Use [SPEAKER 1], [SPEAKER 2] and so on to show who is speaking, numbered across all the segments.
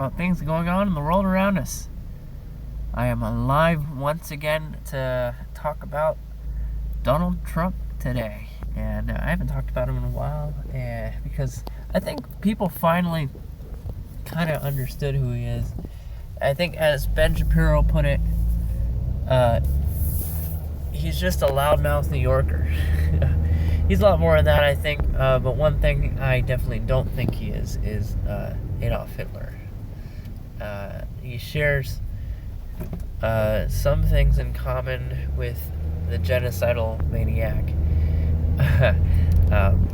[SPEAKER 1] about things going on in the world around us. I am alive once again to talk about Donald Trump today. And I haven't talked about him in a while because I think people finally kind of understood who he is. I think, as Ben Shapiro put it, he's just a loudmouth New Yorker. He's a lot more than that, I think. But one thing I definitely don't think he is Adolf Hitler. He shares some things in common with the genocidal maniac,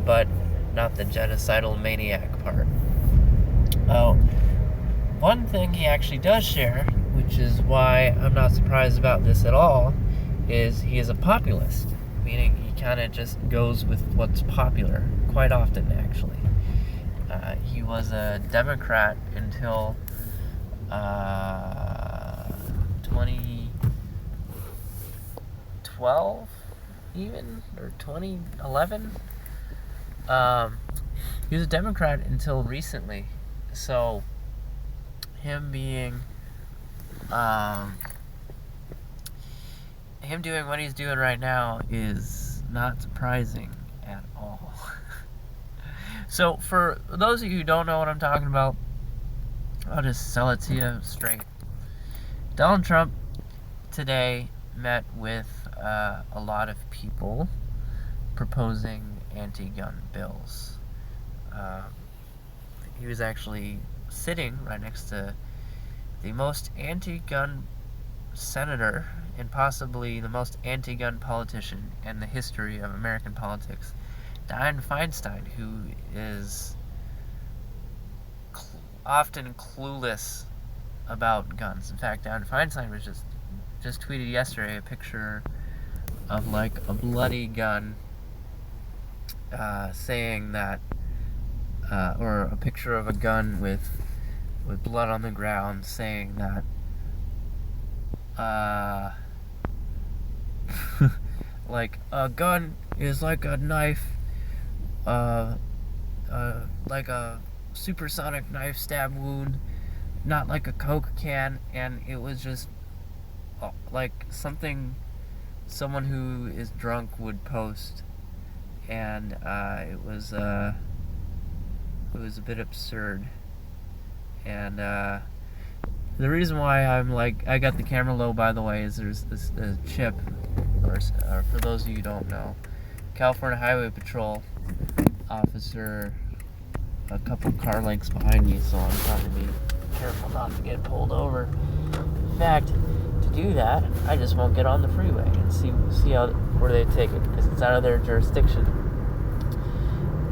[SPEAKER 1] but not the genocidal maniac part. One thing he actually does share, which is why I'm not surprised about this at all, is he is a populist, meaning he kind of just goes with what's popular, quite often actually. He was a Democrat until 2012 even, or 2011. He was a Democrat until recently, so him doing what he's doing right now is not surprising at all. So for those of you who don't know what I'm talking about, I'll just sell it to you straight. Donald Trump today met with a lot of people proposing anti-gun bills. He was actually sitting right next to the most anti-gun senator and possibly the most anti-gun politician in the history of American politics, Dianne Feinstein, who is often clueless about guns. In fact, Dianne Feinstein was just tweeted yesterday a picture of like a bloody gun, saying that, or a picture of a gun with blood on the ground, saying that, like a gun is like a knife, like a supersonic knife stab wound, not like a Coke can. And it was just like something someone who is drunk would post, and it was a bit absurd. And the reason why I'm like, I got the camera low, by the way, is there's this chip, or for those of you who don't know, California Highway Patrol officer a couple car lengths behind me, so I'm trying to be careful not to get pulled over. In fact, to do that, I just won't get on the freeway and see where they take it, because it's out of their jurisdiction.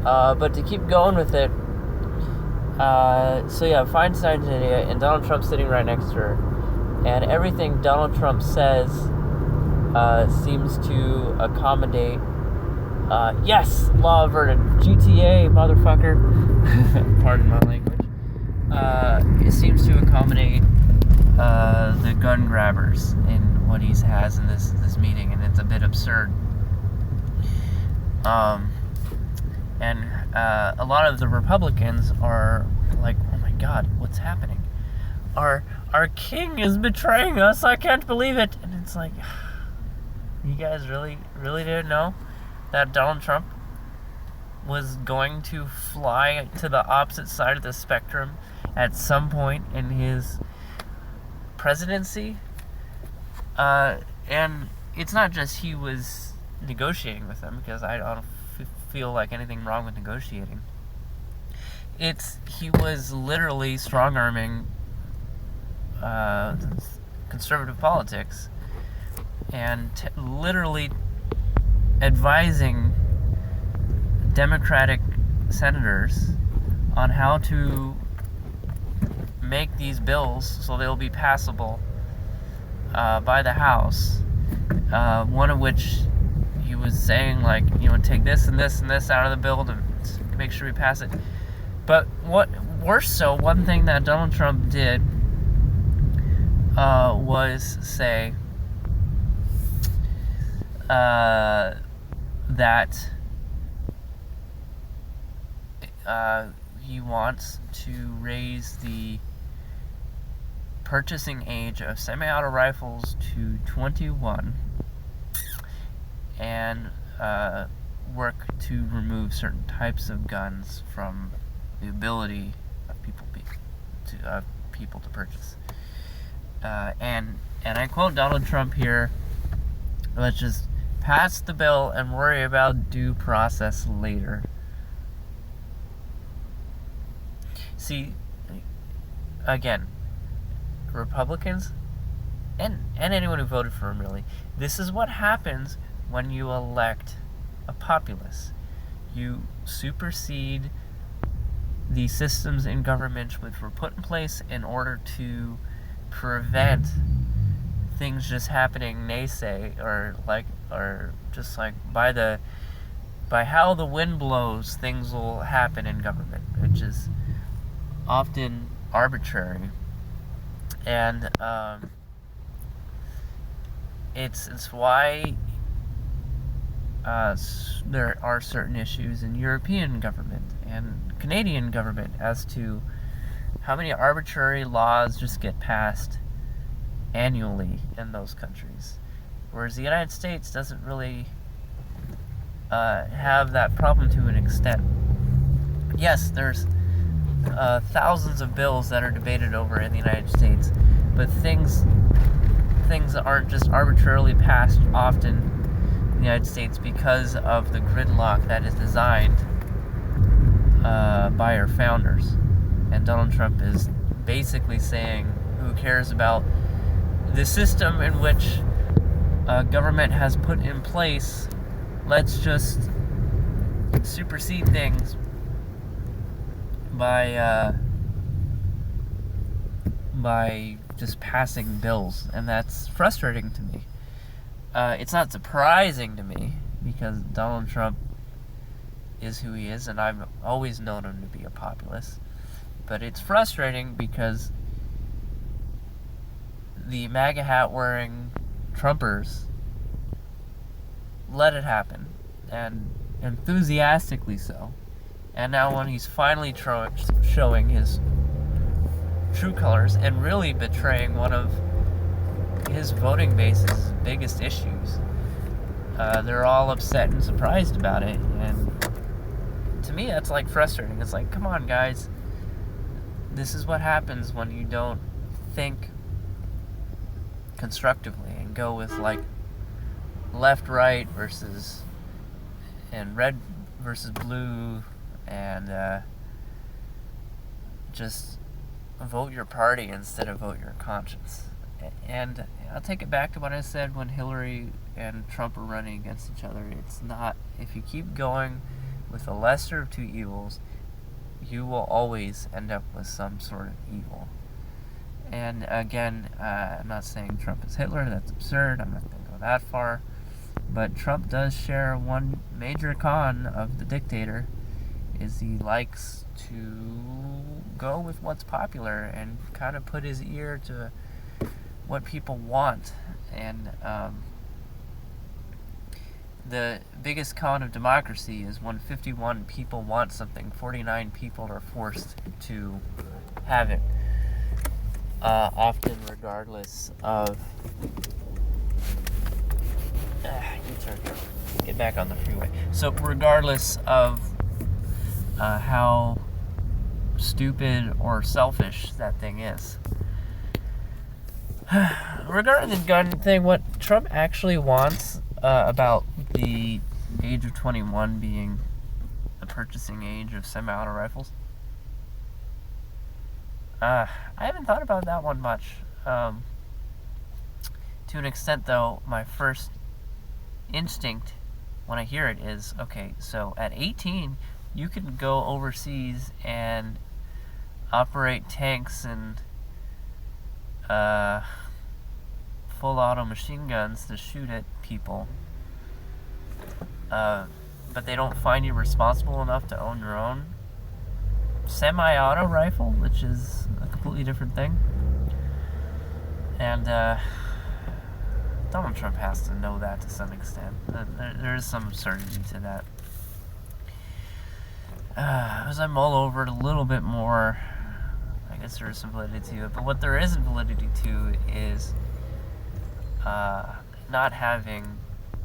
[SPEAKER 1] But to keep going with it, so yeah, Feinstein's an idiot, and Donald Trump's sitting right next to her, and everything Donald Trump says seems to accommodate, yes, law averted, GTA, motherfucker, pardon my language, it seems to accommodate the gun grabbers in what he has in this meeting, and it's a bit absurd. And a lot of the Republicans are like, oh my God, what's happening? Our king is betraying us. I can't believe it. And it's like, you guys really didn't know that Donald Trump was going to fly to the opposite side of the spectrum at some point in his presidency? And it's not just he was negotiating with them, because I don't feel like anything wrong with negotiating. He was literally strong-arming conservative politics and literally advising Democratic senators on how to make these bills so they'll be passable by the House. One of which he was saying, like, take this and this and this out of the bill to make sure we pass it. But worse so, one thing that Donald Trump did was say that he wants to raise the purchasing age of semi-auto rifles to 21 and work to remove certain types of guns from the ability of people to purchase. And I quote Donald Trump here, let's just pass the bill and worry about due process later. See, again, Republicans and anyone who voted for him, really, this is what happens when you elect a populace. You supersede the systems in government which were put in place in order to prevent things just happening or just like by how the wind blows, things will happen in government, which is often arbitrary. And it's why there are certain issues in European government and Canadian government as to how many arbitrary laws just get passed annually in those countries, whereas the United States doesn't really have that problem to an extent. Yes, there's thousands of bills that are debated over in the United States, but things aren't just arbitrarily passed often in the United States because of the gridlock that is designed by our founders. And Donald Trump is basically saying, who cares about the system in which government has put in place? Let's just supersede things by just passing bills, and that's frustrating to me. It's not surprising to me because Donald Trump is who he is, and I've always known him to be a populist. But it's frustrating because the MAGA hat wearing Trumpers let it happen, and enthusiastically so. And now when he's finally showing his true colors and really betraying one of his voting base's biggest issues, they're all upset and surprised about it. And to me, that's like frustrating. It's like, come on, guys. This is what happens when you don't think constructively and go with like left, right versus and red versus blue, and just vote your party instead of vote your conscience. And I'll take it back to what I said when Hillary and Trump were running against each other. It's not, if you keep going with the lesser of two evils, you will always end up with some sort of evil. And again, I'm not saying Trump is Hitler, that's absurd, I'm not going to go that far. But Trump does share one major con of the dictator, is he likes to go with what's popular and kind of put his ear to what people want. And the biggest con of democracy is when 51 people want something, 49 people are forced to have it. Often regardless of... Get back on the freeway. So regardless of how stupid or selfish that thing is. Regarding the gun thing, what Trump actually wants about the age of 21 being the purchasing age of semi-auto rifles, I haven't thought about that one much. To an extent, though, my first instinct when I hear it is, okay, so at 18, you can go overseas and operate tanks and full auto machine guns to shoot at people, but they don't find you responsible enough to own your own semi-auto rifle, which is a completely different thing. And Donald Trump has to know that to some extent. There is some absurdity to that. As I mull over it a little bit more, I guess there is some validity to it. But what there isn't validity to is not having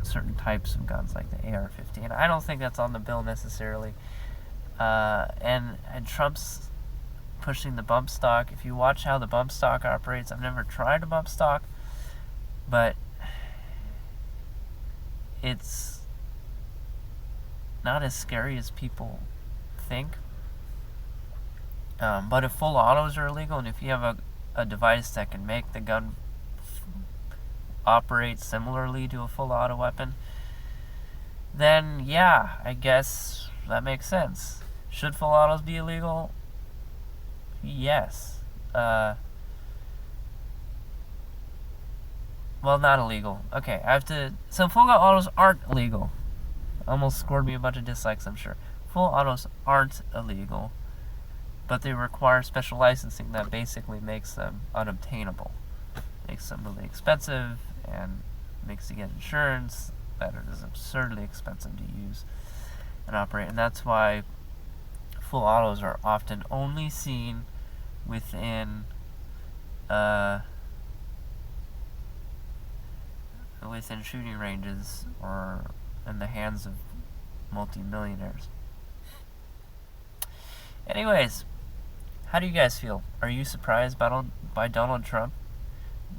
[SPEAKER 1] certain types of guns like the AR-15. I don't think that's on the bill necessarily. And Trump's pushing the bump stock. If you watch how the bump stock operates, I've never tried a bump stock, but it's not as scary as people think. But if full autos are illegal, and if you have a device that can make the gun operate similarly to a full auto weapon, then yeah, I guess that makes sense. Should full autos be illegal? Yes. Well, not illegal. Okay, I have to... So full autos aren't illegal. Almost scored me a bunch of dislikes, I'm sure. Full autos aren't illegal, but they require special licensing that basically makes them unobtainable. Makes them really expensive, and makes you get insurance that is absurdly expensive to use and operate. And that's why full autos are often only seen within shooting ranges or in the hands of multi-millionaires. Anyways, how do you guys feel? Are you surprised by Donald Trump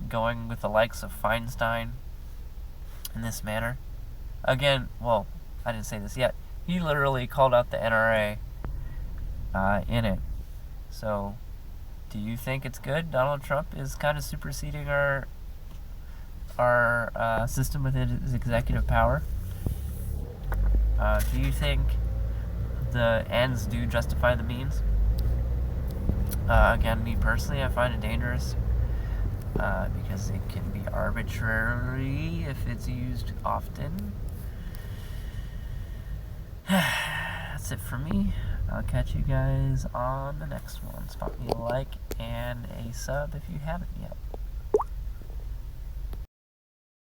[SPEAKER 1] going with the likes of Feinstein in this manner? Again, well, I didn't say this yet. He literally called out the NRA in it. So, do you think it's good? Donald Trump is kind of superseding our system with his executive power. Do you think the ends do justify the means? Again, me personally, I find it dangerous because it can be arbitrary if it's used often. That's it for me. I'll catch you guys on the next one. Spot me a like and a sub if you haven't yet.